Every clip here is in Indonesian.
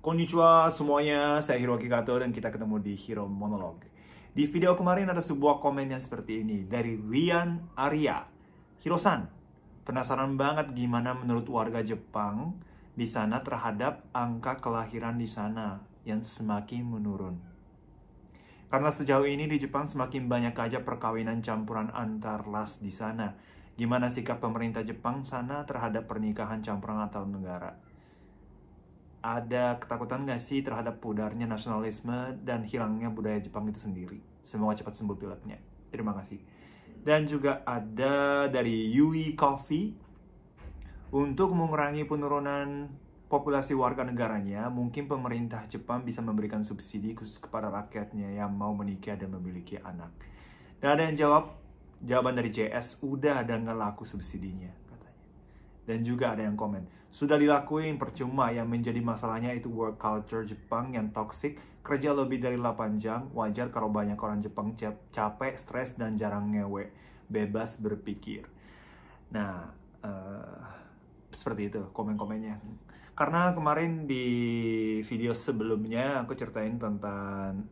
Konnichiwa semuanya, saya Hiroki Kato dan kita ketemu di Hiro Monolog. Di video kemarin ada sebuah komen yang seperti ini dari Rian Arya. Hiro-san, penasaran banget gimana menurut warga Jepang di sana terhadap angka kelahiran di sana yang semakin menurun. Karena sejauh ini di Jepang semakin banyak aja perkawinan campuran antar ras di sana. Gimana sikap pemerintah Jepang sana terhadap pernikahan campuran antar negara? Ada ketakutan nggak sih terhadap pudarnya nasionalisme dan hilangnya budaya Jepang itu sendiri? Semoga cepat sembuh pileknya. Terima kasih. Dan juga ada dari Yui Coffee. Untuk mengurangi penurunan populasi warga negaranya, mungkin pemerintah Jepang bisa memberikan subsidi khusus kepada rakyatnya yang mau menikah dan memiliki anak. Dan ada yang jawaban dari JS, udah ada nggak laku subsidinya, katanya. Dan juga ada yang komen, sudah dilakuin percuma, yang menjadi masalahnya itu work culture Jepang yang toxic, kerja lebih dari 8 jam, wajar kalau banyak orang Jepang capek, stres, dan jarang ngewe, bebas berpikir. Nah, seperti itu komen-komennya. Karena kemarin di video sebelumnya aku ceritain tentang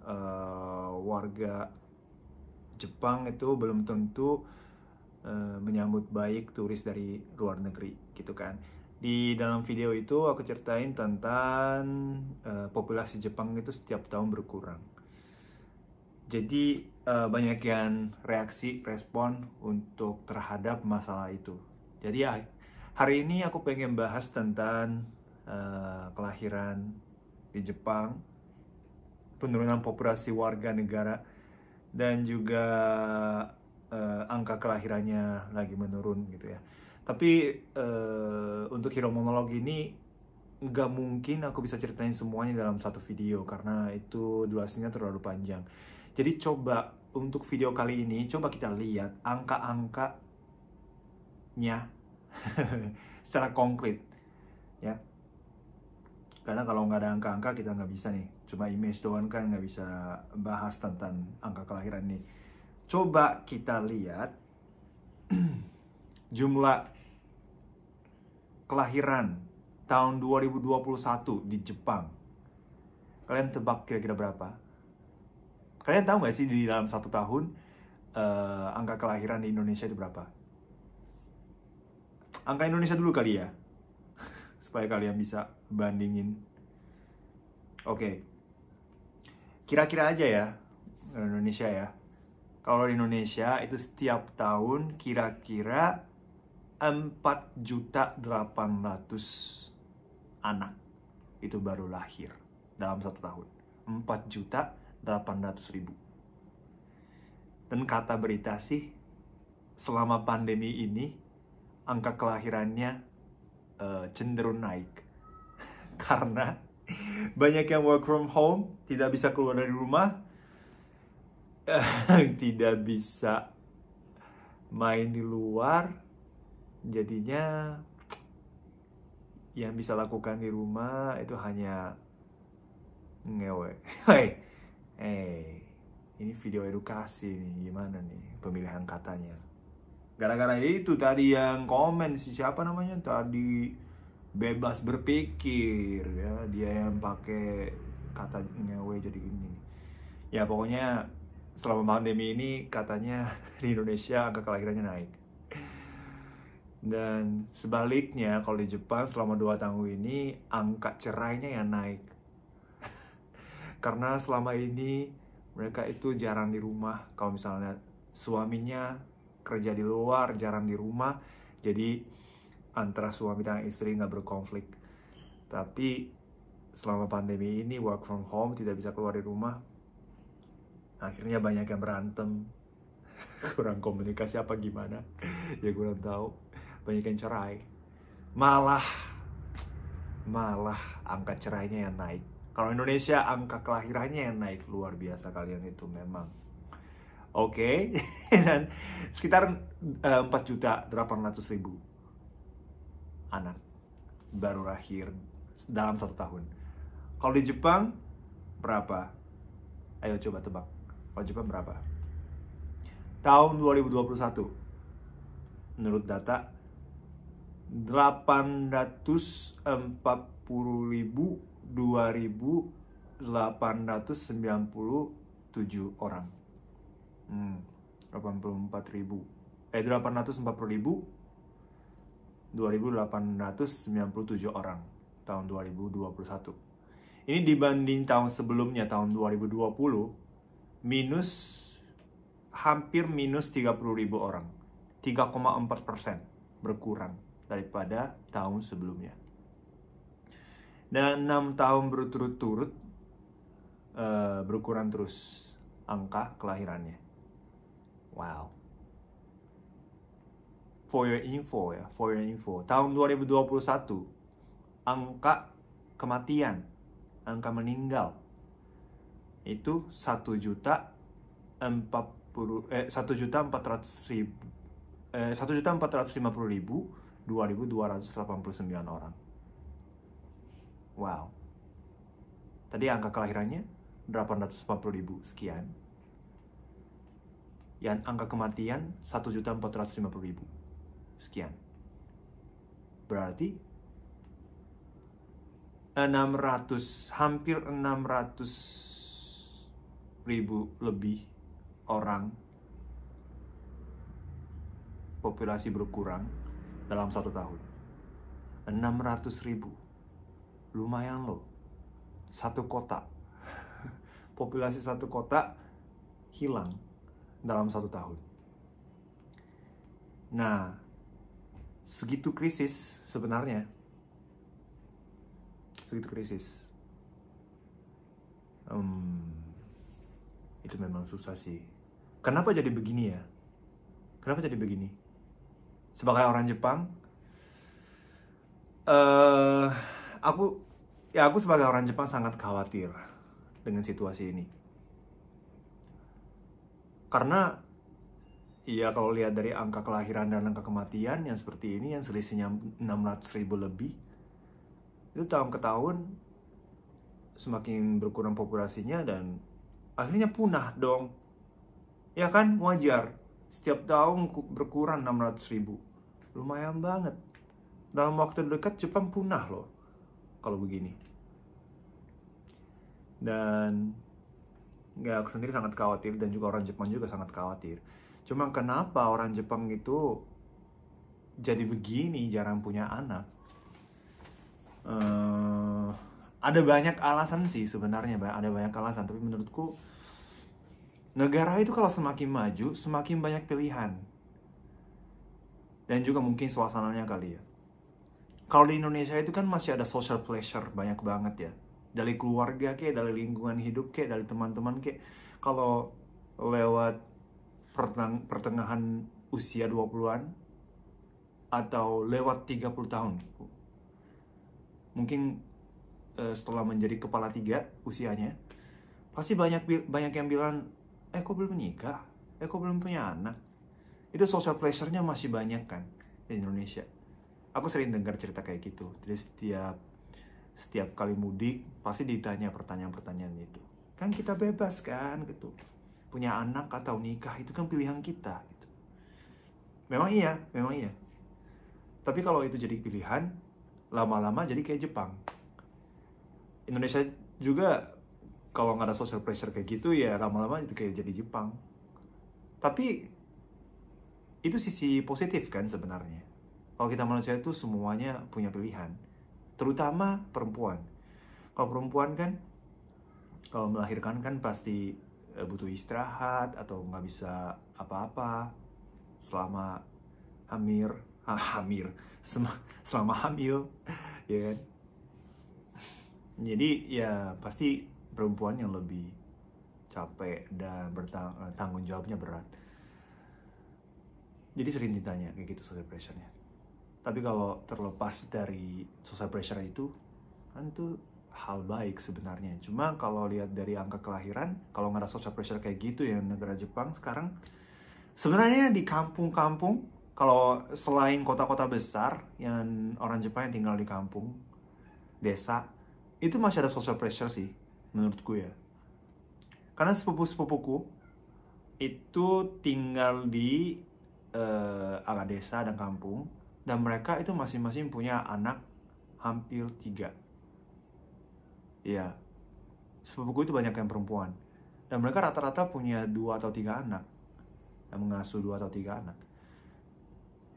warga Jepang itu belum tentu menyambut baik turis dari luar negeri gitu kan. Di dalam video itu aku ceritain tentang populasi Jepang itu setiap tahun berkurang. Jadi banyak yang respon untuk terhadap masalah itu. Jadi hari ini aku pengen bahas tentang kelahiran di Jepang, penurunan populasi warga negara, dan juga angka kelahirannya lagi menurun gitu ya. Tapi untuk Hiro Monolog ini nggak mungkin aku bisa ceritain semuanya dalam satu video karena itu durasinya terlalu panjang. Jadi coba untuk video kali ini coba kita lihat angka-angkanya secara konkret ya. Karena kalau nggak ada angka-angka kita nggak bisa nih, cuma image doang kan nggak bisa bahas tentang angka kelahiran nih. Coba kita lihat jumlah kelahiran tahun 2021 di Jepang. Kalian tebak kira-kira berapa? Kalian tahu nggak sih di dalam satu tahun angka kelahiran di Indonesia itu berapa? Angka Indonesia dulu kali ya, supaya kalian bisa bandingin. Oke, kira-kira aja ya Indonesia ya. Kalau di Indonesia itu setiap tahun kira-kira 4.800.000 anak itu baru lahir dalam satu tahun. 4.800.000. Dan kata berita sih, selama pandemi ini angka kelahirannya cenderung naik. Karena banyak yang work from home, tidak bisa keluar dari rumah, tidak bisa main di luar. Jadinya yang bisa lakukan di rumah itu hanya ngewe. Ini video edukasi nih, gimana nih pemilihan katanya. Gara-gara itu tadi yang komen siapa namanya tadi, bebas berpikir ya, dia yang pakai kata ngewe jadi gini. Ya pokoknya selama pandemi ini katanya di Indonesia angka kelahirannya naik. Dan sebaliknya kalau di Jepang selama 2 tahun ini angka cerainya yang naik. Karena selama ini mereka itu jarang di rumah. Kalau misalnya suaminya kerja di luar, jarang di rumah, jadi antara suami dan istri nggak berkonflik. Tapi selama pandemi ini work from home, tidak bisa keluar dari rumah, akhirnya banyak yang berantem. Kurang komunikasi apa gimana ya kurang tahu, banyak yang cerai, malah angka cerainya yang naik. Kalau Indonesia angka kelahirannya yang naik, luar biasa kalian itu memang. Oke. Dan sekitar 4.800.000 anak baru lahir dalam satu tahun. Kalau di Jepang berapa? Ayo coba tebak. Kalau Jepang berapa? Tahun 2021 menurut data 840 80.2.897 orang. 840.2.897 orang tahun 2021. Ini dibanding tahun sebelumnya, tahun 2020, hampir minus 30.000 orang. 3,4% berkurang daripada tahun sebelumnya. Dan 6 tahun berturut-turut berkurang terus angka kelahirannya. Wow. For your info, tahun 2021 angka kematian, angka meninggal itu 1.450.2.289 orang. Wow. Tadi angka kelahirannya 840.000 sekian. Yang angka kematian 1.450.000 sekian. Berarti hampir 600.000 lebih orang populasi berkurang dalam 1 tahun. 600.000, lumayan loh. Satu kota, populasi satu kota hilang dalam 1 tahun. Nah, segitu krisis sebenarnya. Itu memang susah sih. Kenapa jadi begini ya? Sebagai orang Jepang, aku sebagai orang Jepang sangat khawatir dengan situasi ini. Karena ya kalau lihat dari angka kelahiran dan angka kematian yang seperti ini, yang selisihnya 600.000 lebih, itu tahun ke tahun semakin berkurang populasinya dan akhirnya punah dong. Ya kan, wajar. Setiap tahun berkurang 600.000. Lumayan banget. Dalam waktu dekat Jepang punah loh kalau begini. Dan aku sendiri sangat khawatir, dan juga orang Jepang juga sangat khawatir. Cuma kenapa orang Jepang itu jadi begini, jarang punya anak? Ada banyak alasan sih sebenarnya, tapi menurutku negara itu kalau semakin maju, semakin banyak pilihan. Dan juga mungkin suasananya kali ya. Kalau di Indonesia itu kan masih ada social pressure banyak banget ya. Dari keluarga kek, dari lingkungan hidup kek, dari teman-teman kek. Kalau lewat pertengahan usia 20-an atau lewat 30 tahun, mungkin setelah menjadi kepala 3 usianya, pasti banyak yang bilang, kok belum menikah? Kok belum punya anak? Itu social pressure-nya masih banyak kan di Indonesia. Aku sering dengar cerita kayak gitu. Jadi setiap kali mudik pasti ditanya pertanyaan-pertanyaan itu. Kan kita bebas kan gitu. Punya anak atau nikah itu kan pilihan kita gitu. Memang iya. Tapi kalau itu jadi pilihan, lama-lama jadi kayak Jepang. Indonesia juga kalau nggak ada social pressure kayak gitu ya lama-lama itu kayak jadi Jepang. Tapi itu sisi positif kan sebenarnya. Kalau kita manusia itu semuanya punya pilihan, terutama perempuan. Kalau perempuan kan, kalau melahirkan kan pasti butuh istirahat atau nggak bisa apa-apa selama selama hamil, ya kan? Jadi ya pasti perempuan yang lebih capek dan tanggung jawabnya berat. Jadi sering ditanya kayak gitu social pressure-nya. Tapi kalau terlepas dari social pressure itu, kan itu hal baik sebenarnya. Cuma kalau lihat dari angka kelahiran, kalau nggak ada social pressure kayak gitu ya negara Jepang sekarang, sebenarnya di kampung-kampung, kalau selain kota-kota besar yang orang Jepang yang tinggal di kampung, desa, itu masih ada social pressure sih, menurutku ya. Karena sepupu-sepupuku itu tinggal di ala desa dan kampung, dan mereka itu masing-masing punya anak hampir 3. Iya, sepupuku itu banyak yang perempuan. Dan mereka rata-rata punya 2 atau 3 anak. Yang mengasuh 2 atau 3 anak.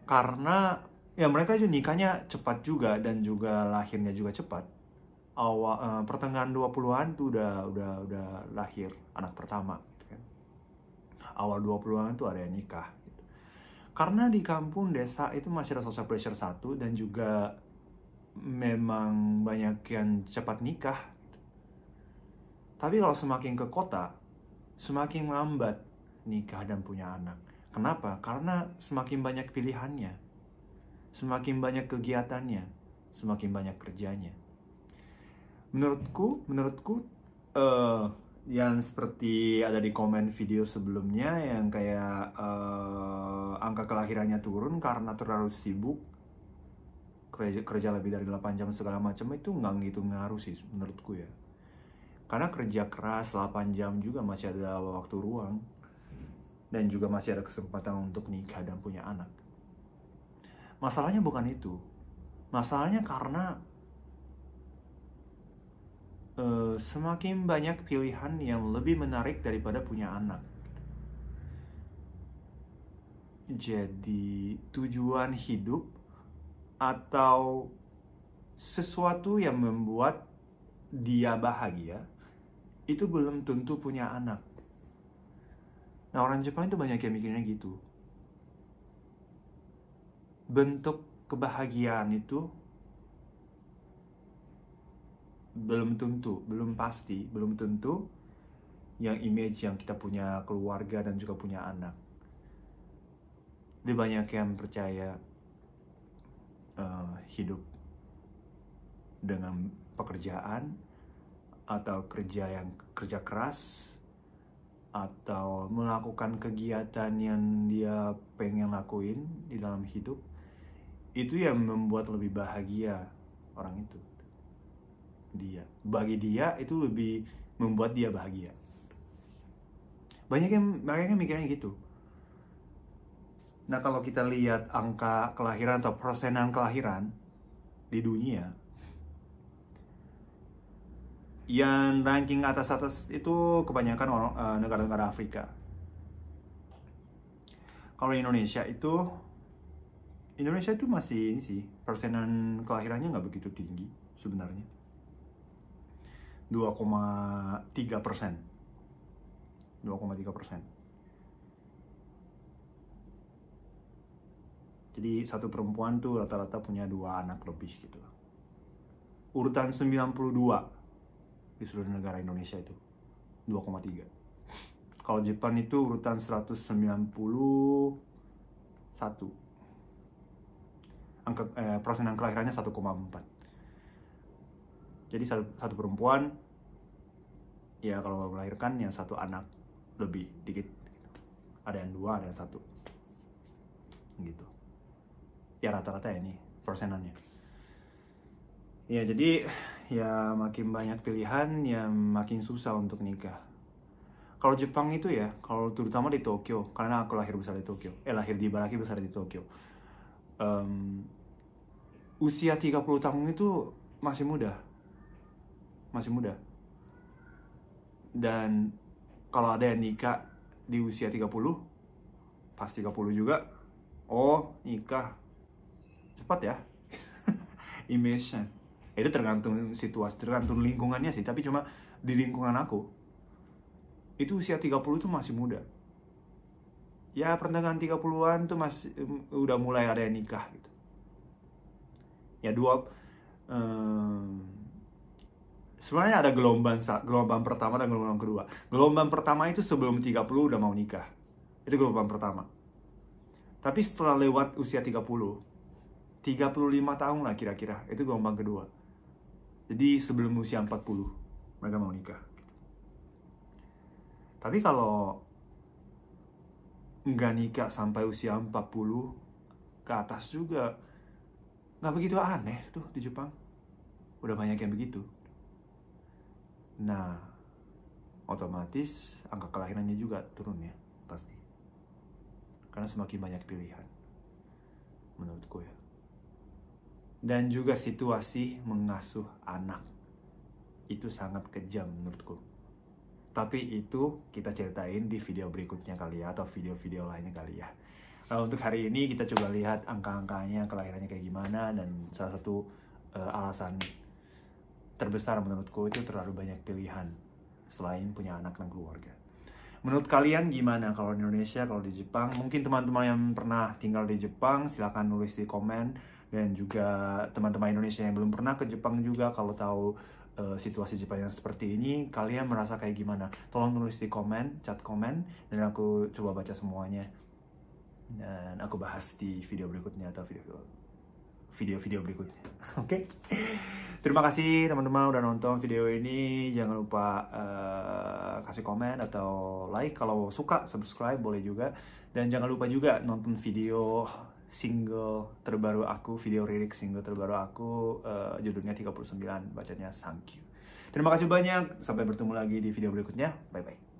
Karena ya mereka juga nikahnya cepat juga dan juga lahirnya juga cepat. Pertengahan 20-an tuh udah lahir anak pertama gitu kan. Awal 20-an tuh ada yang nikah gitu. Karena di kampung desa itu masih ada social pressure satu, dan juga memang banyak yang cepat nikah gitu. Tapi kalau semakin ke kota, semakin lambat nikah dan punya anak. Kenapa? Karena semakin banyak pilihannya, semakin banyak kegiatannya, semakin banyak kerjanya. Menurutku, yang seperti ada di komen video sebelumnya yang kayak angka kelahirannya turun karena terlalu sibuk, kerja lebih dari 8 jam segala macam, itu nggak gitu ngaruh sih menurutku ya. Karena kerja keras 8 jam juga masih ada waktu ruang. Dan juga masih ada kesempatan untuk nikah dan punya anak. Masalahnya bukan itu. Masalahnya karena semakin banyak pilihan yang lebih menarik daripada punya anak. Jadi tujuan hidup atau sesuatu yang membuat dia bahagia itu belum tentu punya anak. Nah, orang Jepang itu banyak yang mikirnya gitu. Bentuk kebahagiaan itu belum tentu, belum pasti, belum tentu yang image yang kita punya keluarga dan juga punya anak. Lebih banyak yang percaya hidup dengan pekerjaan atau kerja keras, atau melakukan kegiatan yang dia pengen lakuin di dalam hidup, itu yang membuat lebih bahagia orang itu. Bagi dia itu lebih membuat dia bahagia. Banyak yang mikirnya gitu. Nah, kalau kita lihat angka kelahiran atau persenan kelahiran di dunia, yang ranking atas-atas itu kebanyakan negara-negara Afrika. Kalau Indonesia itu masih ini sih, persenan kelahirannya nggak begitu tinggi sebenarnya. 2,3%. 2,3%. Jadi satu perempuan tuh rata-rata punya 2 anak lebih gitu. Urutan 92 di seluruh negara Indonesia itu 2,3. Kalau Jepang itu urutan 191. Angka persenan kelahirannya 1,4. Jadi satu perempuan ya kalau melahirkan yang 1 anak lebih dikit. Ada yang 2, ada yang 1. Gitu. Ya rata-rata ya ini persenannya. Ya jadi ya makin banyak pilihan ya makin susah untuk nikah. Kalau Jepang itu ya, kalau terutama di Tokyo, karena aku lahir besar di Tokyo, lahir di Ibaraki besar di Tokyo, usia 30 tahun itu masih muda. Dan kalau ada yang nikah di usia 30, pas 30 juga, oh nikah cepat ya. Image-nya itu tergantung situasi, tergantung lingkungannya sih, tapi cuma di lingkungan aku itu usia 30 tuh masih muda. Ya pertengahan 30-an tuh masih udah mulai ada yang nikah gitu. Ya sebenarnya ada gelombang pertama dan gelombang kedua. Gelombang pertama itu sebelum 30 udah mau nikah. Itu gelombang pertama. Tapi setelah lewat usia 35 tahun lah kira-kira, itu gelombang kedua. Jadi sebelum usia 40 mereka mau nikah. Tapi kalau nggak nikah sampai usia 40 ke atas juga nggak begitu aneh tuh di Jepang. Udah banyak yang begitu. Nah, otomatis angka kelahirannya juga turun ya, pasti. Karena semakin banyak pilihan, menurutku ya. Dan juga situasi mengasuh anak itu sangat kejam menurutku. Tapi itu kita ceritain di video berikutnya kali ya, atau video-video lainnya kali ya. Nah, untuk hari ini kita coba lihat angka-angkanya, kelahirannya kayak gimana. Dan salah satu alasan terbesar menurutku itu terlalu banyak pilihan selain punya anak dan keluarga. Menurut kalian gimana kalau di Indonesia, kalau di Jepang? Mungkin teman-teman yang pernah tinggal di Jepang silahkan nulis di komen. Dan juga teman-teman Indonesia yang belum pernah ke Jepang juga, kalau tahu situasi Jepang yang seperti ini, kalian merasa kayak gimana? Tolong nulis di komen, chat komen, dan aku coba baca semuanya. Dan aku bahas di video berikutnya atau video berikutnya. Oke? Terima kasih teman-teman udah nonton video ini. Jangan lupa kasih komen atau like. Kalau suka, subscribe boleh juga. Dan jangan lupa juga nonton video single terbaru aku, video lirik single terbaru aku, judulnya 39, bacanya Thank You. Terima kasih banyak, sampai bertemu lagi di video berikutnya. Bye-bye.